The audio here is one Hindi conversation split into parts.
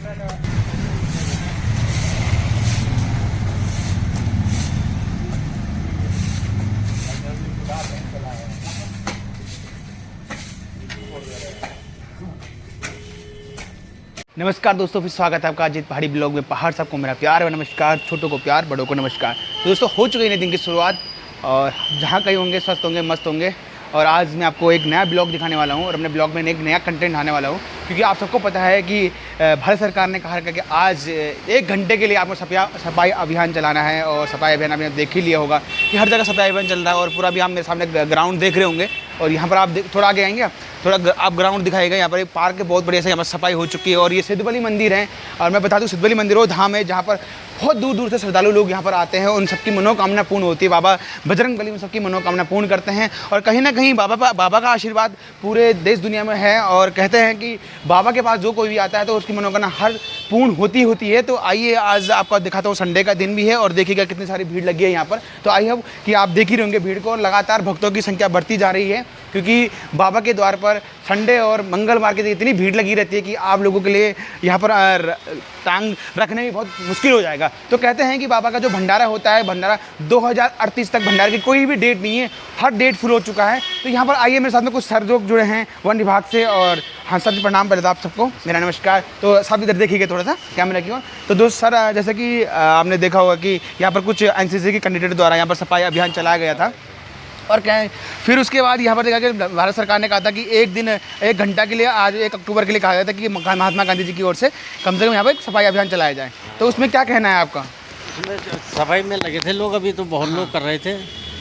नमस्कार दोस्तों, फिर स्वागत है आपका अजीत पहाड़ी ब्लॉग में। पहाड़ सबको मेरा प्यार व नमस्कार, छोटों को प्यार, बड़ों को नमस्कार। तो दोस्तों, हो चुकी है दिन की शुरुआत और जहाँ कहीं होंगे स्वस्थ होंगे, मस्त होंगे। और आज मैं आपको एक नया ब्लॉग दिखाने वाला हूँ और अपने ब्लॉग में एक नया कंटेंट आने वाला हूँ, क्योंकि आप सबको पता है कि भारत सरकार ने कहा है कि आज 1 घंटे के लिए आपको सफाई अभियान चलाना है। और सफाई अभियान आपने देख ही लिया होगा कि हर जगह सफाई अभियान चल रहा है। और पूरा भी आप मेरे सामने ग्राउंड देख रहे होंगे और यहाँ पर आप थोड़ा आगे आएंगे, थोड़ा आप ग्राउंड दिखाएगा। यहाँ पर एक पार्क है, बहुत बढ़िया से, यहाँ पर सफाई हो चुकी है। और ये सिद्धबली मंदिर है, और मैं बता दूँ सिद्धबली मंदिर वो धाम है जहाँ पर बहुत दूर दूर से श्रद्धालु लोग यहाँ पर आते हैं। उन सबकी मनोकामना पूर्ण होती है। बाबा बजरंगबली में सबकी मनोकामना पूर्ण करते हैं। और कहीं ना कहीं बाबा का आशीर्वाद पूरे देश दुनिया में है। और कहते हैं कि बाबा के पास जो कोई भी आता है तो उसकी मनोकामना हर पूर्ण होती है। तो आइए, आज आपको दिखाता हूँ, संडे का दिन भी है और देखिएगा कितनी सारी भीड़ लगी है यहाँ पर। तो आई होप कि आप देख ही रहेंगे भीड़ को। लगातार भक्तों की संख्या बढ़ती जा रही है, क्योंकि बाबा के द्वार पर संडे और मंगलवार के दिन इतनी भीड़ लगी रहती है कि आप लोगों के लिए यहाँ पर टांग रखने में बहुत मुश्किल हो जाएगा। तो कहते हैं कि बाबा का जो भंडारा होता है, भंडारा 2038 तक भंडारे की कोई भी डेट नहीं है, हर डेट फुल हो चुका है। तो यहाँ पर आइए, मेरे साथ में कुछ सर जो जुड़े हैं वन विभाग से। और हाँ सर जी, प्रणाम पहले तो आप सबको, मेरा नमस्कार। तो सब इधर देखिएगा थोड़ा सा कैमरा की ओर। तो दोस्त सर, जैसे कि आपने देखा होगा कि यहाँ पर कुछ एनसीसी के कैंडिडेट द्वारा यहाँ पर सफाई अभियान चलाया गया था। और क्या है, फिर उसके बाद यहाँ पर देखा कि भारत सरकार ने कहा था कि 1 घंटा के लिए, आज 1 अक्टूबर के लिए कहा गया था कि महात्मा गांधी जी की ओर से कम यहाँ पर एक सफाई अभियान चलाया जाए। तो उसमें क्या कहना है आपका? सफाई में लगे थे लोग, अभी तो बहुत लोग कर रहे थे।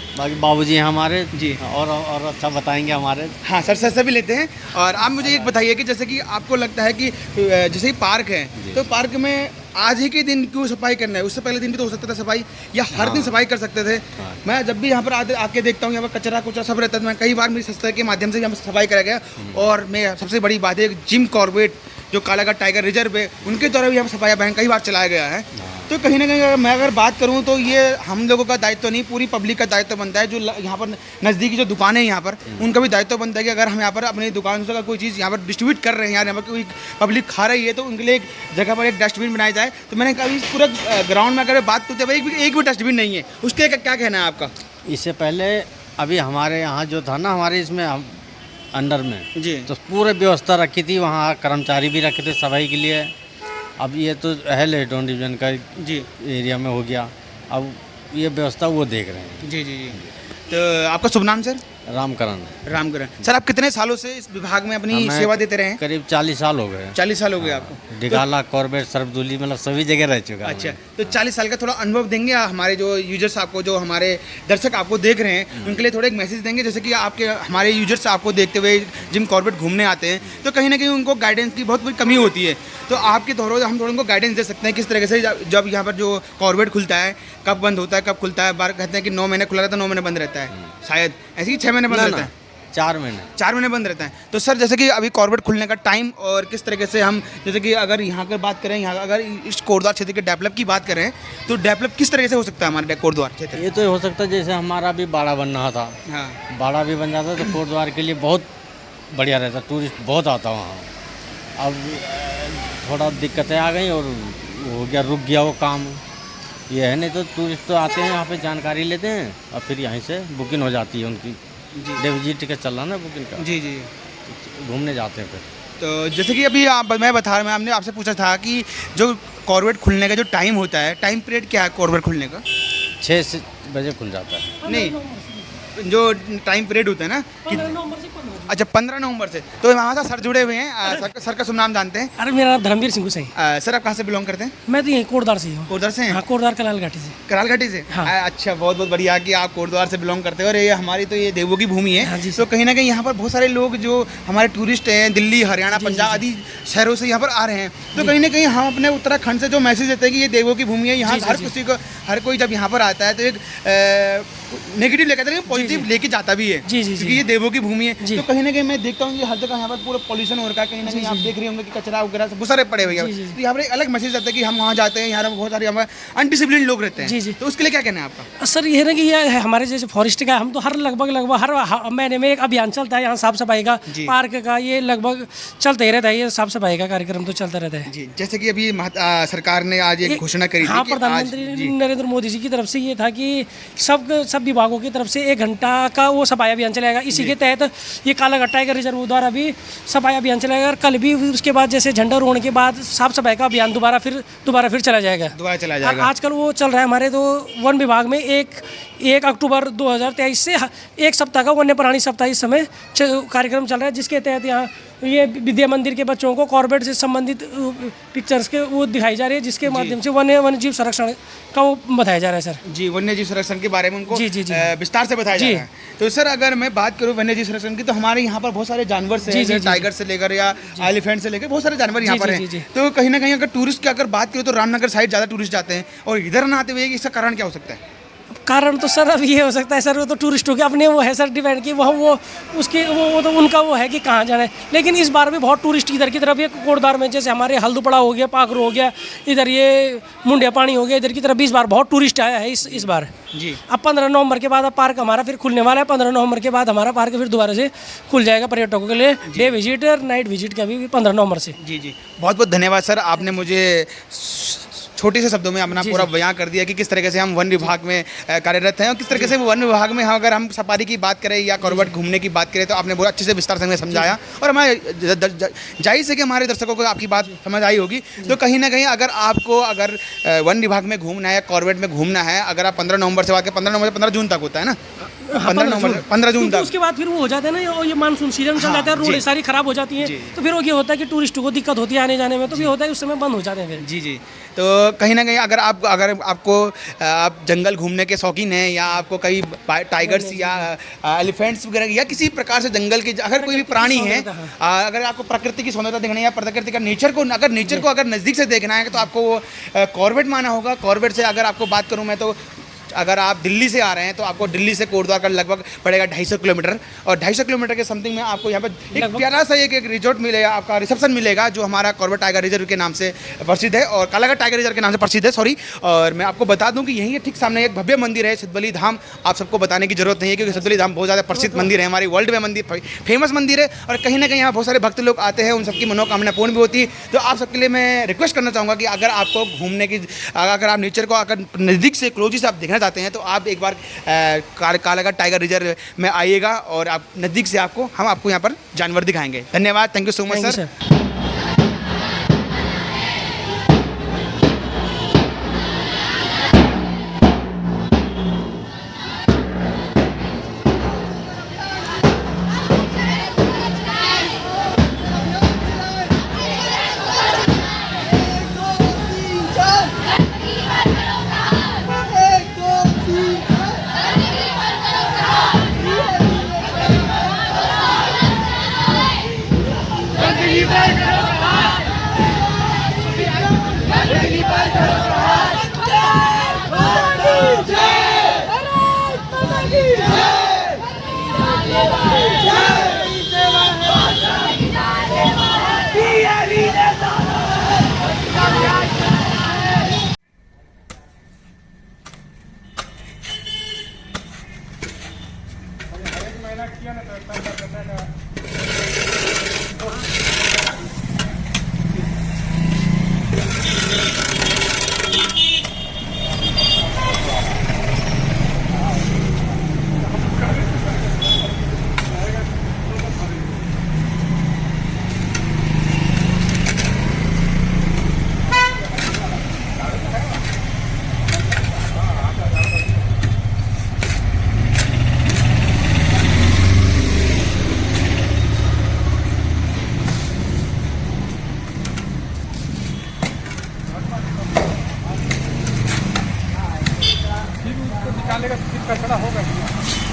बाकी बाबूजी हैं हमारे जी, और अच्छा बताएंगे हमारे। हाँ सर से भी लेते हैं। और आप मुझे एक बताइए कि जैसे कि आपको लगता है कि जैसे ही पार्क है, तो पार्क में आज ही के दिन क्यों सफाई करना है? उससे पहले दिन भी तो हो सकता था सफाई, या हर दिन सफाई कर सकते थे। मैं जब भी यहाँ पर आके देखता हूँ, यहाँ पर कचरा कुचरा सब रहता है। मैं कई बार मेरी संस्था के माध्यम से यहाँ पर सफाई करा गया। और मैं सबसे बड़ी बात है, जिम कॉर्बेट जो कालाघाट टाइगर रिजर्व है, उनके द्वारा भी यहाँ पर सफाई अभियान कई बार चलाया गया है। तो कहीं ना कहीं मैं अगर बात करूं तो ये हम लोगों का दायित्व नहीं, पूरी पब्लिक का दायित्व बनता है। जो यहाँ पर नज़दीकी जो दुकानें हैं यहाँ पर, उनका भी दायित्व बनता है कि अगर हम यहाँ पर अपनी दुकान से कोई चीज़ यहाँ पर डिस्ट्रीब्यूट कर रहे हैं, यहाँ पर कोई पब्लिक खा रही है, तो उनके लिए एक जगह पर एक डस्टबिन बनाया जाए। तो मैंने कभी पूरा ग्राउंड में अगर बात करते भाई एक भी डस्टबिन नहीं है, उसके क्या कहना है आपका? इससे पहले अभी हमारे यहाँ जो था ना, हमारे इसमें अंडर में जी, तो पूरे व्यवस्था रखी थी, वहाँ कर्मचारी भी रखे थे सफाई के लिए। अब ये तो है लेटोन डिवीजन का जी एरिया में हो गया, अब ये व्यवस्था वो देख रहे हैं। जी जी जी। तो आपका शुभ नाम सर? रामकरण। सर, आप कितने सालों से इस विभाग में अपनी सेवा देते रहे हैं? करीब 40 साल हो गए। 40 साल हो गए आपको? डिगाला, कॉर्बेट, सरबदुली, मतलब सभी जगह रह चुका। अच्छा, तो 40 साल का थोड़ा अनुभव देंगे हमारे जो यूजर्स आपको, जो हमारे दर्शक आपको देख रहे हैं, उनके लिए थोड़ा एक मैसेज देंगे। जैसे कि आपके हमारे यूजर्स आपको देखते हुए जिम कॉर्बेट घूमने आते हैं, तो कहीं ना कहीं उनको गाइडेंस की बहुत बड़ी कमी होती है। तो आपके थोड़ा हम थोड़ा उनको गाइडेंस दे सकते हैं किस तरीके से जब यहाँ पर जो कॉर्बेट खुलता है, कब बंद होता है, कब खुलता है। बार कहते हैं कि 9 महीने खुला रहता है, 9 महीने बंद रहता है, शायद ऐसे ही 6 महीने बंद रहता है, 4 महीने बंद रहता है। तो सर, जैसे कि अभी कॉर्बेट खुलने का टाइम और किस तरीके से हम, जैसे कि अगर यहाँ की बात करें, यहाँ अगर इस कोटद्वार क्षेत्र के डेवलप की बात करें, तो डेवलप किस तरीके से हो सकता है हमारे कोटद्वार क्षेत्र? ये तो हो सकता है जैसे हमारा भी बाड़ा बन रहा था। हाँ, बाड़ा भी बन जाता तो कोटद्वार के लिए बहुत बढ़िया रहता, टूरिस्ट बहुत आता वहाँ। अब थोड़ा दिक्कतें आ गई और हो गया, रुक गया वो काम। ये है, नहीं तो टूरिस्ट तो आते हैं यहाँ पे, जानकारी लेते हैं और फिर यहीं से बुकिंग हो जाती है उनकी। जी टिकट चल रहा ना बुकिंग का। जी जी, घूमने जाते हैं फिर। तो जैसे कि अभी हमने आपसे पूछा था कि जो कॉर्बेट खुलने का जो टाइम होता है, टाइम पीरियड क्या है कॉर्बेट खुलने का? 6 बजे खुल जाता है। नहीं, जो टाइम पीरियड होता है ना, 15 नवंबर से। अच्छा, 15 नवंबर से। तो हमारे साथ सर जुड़े हुए हैं। सर का शुभ नाम जानते हैं? अरे, मेरा नाम धर्मवीर सिंह सही। सर, आप कहाँ से बिलोंग करते हैं? मैं तो यहीं कोटद्वार से हूँ। कोटद्वार से हैं? हाँ, कोटद्वार कराल घाटी से। कराल घाटी से? हाँ। अच्छा, बहुत बहुत बढ़िया कि आप कोटद्वार से बिलोंग करते हो। और ये हमारी तो ये देवों की भूमि है। हाँ, तो कहीं ना कहीं यहाँ पर बहुत सारे लोग जो हमारे टूरिस्ट हैं, दिल्ली, हरियाणा, पंजाब आदि शहरों से यहाँ पर आ रहे हैं। तो कहीं ना कहीं हम अपने उत्तराखंड से जो मैसेज देते हैं कि ये देवों की भूमि है, यहाँ हर किसी को, हर कोई जब यहाँ पर आता है तो एक नेगेटिव लेकर जाता है, पॉजिटिव लेके जाता भी है। जी, जी, क्योंकि ये देवों की भूमि है। जी। तो कहीं ना कहीं मैं देखता हूँ कि हर जगह यहाँ पर पूरा पॉल्यूशन हो रखा है, कहीं ना कहीं आप देख रहे होंगे कि कचरा वगैरह बहुत सारे पड़े हुए हैं। जी, जी। तो यहाँ पर एक अलग मैसेज आता है कि हम वहाँ जाते हैं, यहाँ पर बहुत सारे हमारे अनडिसिप्लिन लोग रहते हैं। जी, जी। तो उसके लिए क्या कहना है आपका? सर ये है ना कि ये है हमारे जैसे फॉरेस्ट का, हम तो हर लगभग हर महीने में एक अभियान चलता है यहाँ साफ सफाई का, जी। पार्क का, ये लगभग चलते ही रहता है, ये साफ सफाई का कार्यक्रम तो चलता रहता है। जी, जैसे कि अभी सरकार ने आज एक घोषणा करी थी हाँ, कि आज प्रधानमंत्री नरेंद्र मोदी जी की तरफ से ये था कि सब विभागों की तरफ से 1 घंटा का वो सफाई अभियान चलेगा। इसी के तहत ये कालाघाट टाइगर रिजर्व द्वारा भी सफाई अभियान चलेगा, और कल भी उसके बाद जैसे झंडा रोहण के बाद साफ सफाई का अभियान दोबारा फिर चला जाएगा। दोबारा चला और जाएगा। आजकल वो चल रहा है हमारे तो वन विभाग में 1 अक्टूबर 2023 से 1 सप्ताह का वन्य प्राणी सप्ताह इस समय कार्यक्रम चल रहा है, जिसके तहत यहाँ ये विद्या मंदिर के बच्चों को कॉर्बेट से संबंधित पिक्चर्स के वो दिखाई जा रही है, जिसके माध्यम से वन्य जीव संरक्षण का वो बताया जा रहा है सर। जी, वन्य जीव संरक्षण के बारे में उनको जी, जी, जी। विस्तार से बताया जा रहा है। तो सर अगर मैं बात करूँ वन्य जीव संरक्षण की, तो हमारे यहाँ पर बहुत सारे जानवर से, टाइगर से लेकर या एलिफेंट से लेकर बहुत सारे जानवर यहाँ पर हैं। तो कहीं ना कहीं अगर टूरिस्ट की अगर बात करूँ तो रामनगर साइड ज़्यादा टूरिस्ट जाते हैं और इधर ना आते हुए इसका कारण क्या हो सकता है? कारण तो सर अब ये हो सकता है सर, वो तो टूरिस्टों के अपने वो है सर डिपेंड की वो उसके वो तो उनका वो है कि कहाँ जाना है। लेकिन इस बार भी बहुत टूरिस्ट इधर की तरफ, ये कोटद्वार में जैसे हमारे हल्दुपड़ा हो गया, पाखरू हो गया, इधर ये मुंडिया पानी हो गया, इधर की तरफ भी इस बार बहुत टूरिस्ट आया है इस बार। जी। अब 15 नवंबर के बाद अब पार्क हमारा फिर खुलने वाला है। 15 नवंबर के बाद हमारा पार्क फिर दोबारा से खुल जाएगा पर्यटकों के लिए, डे विजिट और नाइट विजिट का भी 15 नवंबर से। जी जी, बहुत बहुत धन्यवाद सर, आपने मुझे छोटे से शब्दों में अपना पूरा बयां कर दिया कि किस तरीके से हम वन विभाग में कार्यरत हैं और किस तरीके से वन विभाग में अगर हम सफारी की बात करें या कॉर्बेट घूमने की बात करें तो आपने बहुत अच्छे से विस्तार से हमें समझाया। और हमारे जाहिर से कि हमारे दर्शकों को आपकी बात समझ आई होगी। तो कहीं ना कहीं अगर आपको अगर वन विभाग में घूमना है या कॉर्बेट में घूमना है, अगर आप 15 नवंबर से बात करें, 15 नवंबर 15 जून तक होता है ना, 15 जून तक, उसके बाद फिर वो हो जाता है ना, ये मानसून सीजन चल जाता है, रोडें सारी खराब हो जाती हैं, तो फिर वो ये होता है कि टूरिस्टों को दिक्कत होती है आने जाने में, तो ये होता है उस समय बंद हो जाते हैं फिर। जी जी, तो कहीं ना कहीं अगर आपको आप जंगल घूमने के शौकीन हैं या आपको कई टाइगर्स या एलिफेंट्स वगैरह या किसी प्रकार से जंगल के अगर कोई भी प्राणी है, अगर आपको प्रकृति की सौंदर्यता देखना है या प्रकृति का नेचर को अगर नज़दीक से देखना है तो आपको कॉर्बेट में आना होगा। कॉर्बेट से अगर आपको बात करूँ मैं तो अगर आप दिल्ली से आ रहे हैं तो आपको दिल्ली से कोटद्वार का लगभग पड़ेगा 250 किलोमीटर, और 250 किलोमीटर के समथिंग में आपको यहाँ पर एक प्यारा सा एक रिजॉर्ट मिलेगा, आपका रिसेप्शन मिलेगा जो हमारा कॉर्बेट टाइगर रिजर्व के नाम से प्रसिद्ध है और कालाघाट टाइगर रिजर्व के नाम से प्रसिद्ध है, सॉरी। और मैं आपको बता दूं कि यहीं ठीक सामने एक भव्य मंदिर है सिद्धबली धाम। आप सबको बताने की जरूरत नहीं है क्योंकि सिद्धबली धाम बहुत ज़्यादा प्रसिद्ध मंदिर है, हमारी वर्ल्ड में मंदिर फेमस मंदिर है और कहीं ना कहीं यहाँ बहुत सारे भक्त लोग आते हैं, उन सबकी मनोकामना पूर्ण भी होती है। तो आप सबके लिए मैं रिक्वेस्ट करना चाहूँगा कि अगर आपको घूमने की, अगर आप नेचर को अगर नज़दीक से क्लोजी से आप देखना चाहते हैं तो आप एक बार कालाघाट टाइगर रिजर्व में आइएगा और आप नज़दीक से हम आपको यहाँ पर जानवर दिखाएंगे। धन्यवाद, thank you so much sir. निकालेगा, फिर कचरा होगा।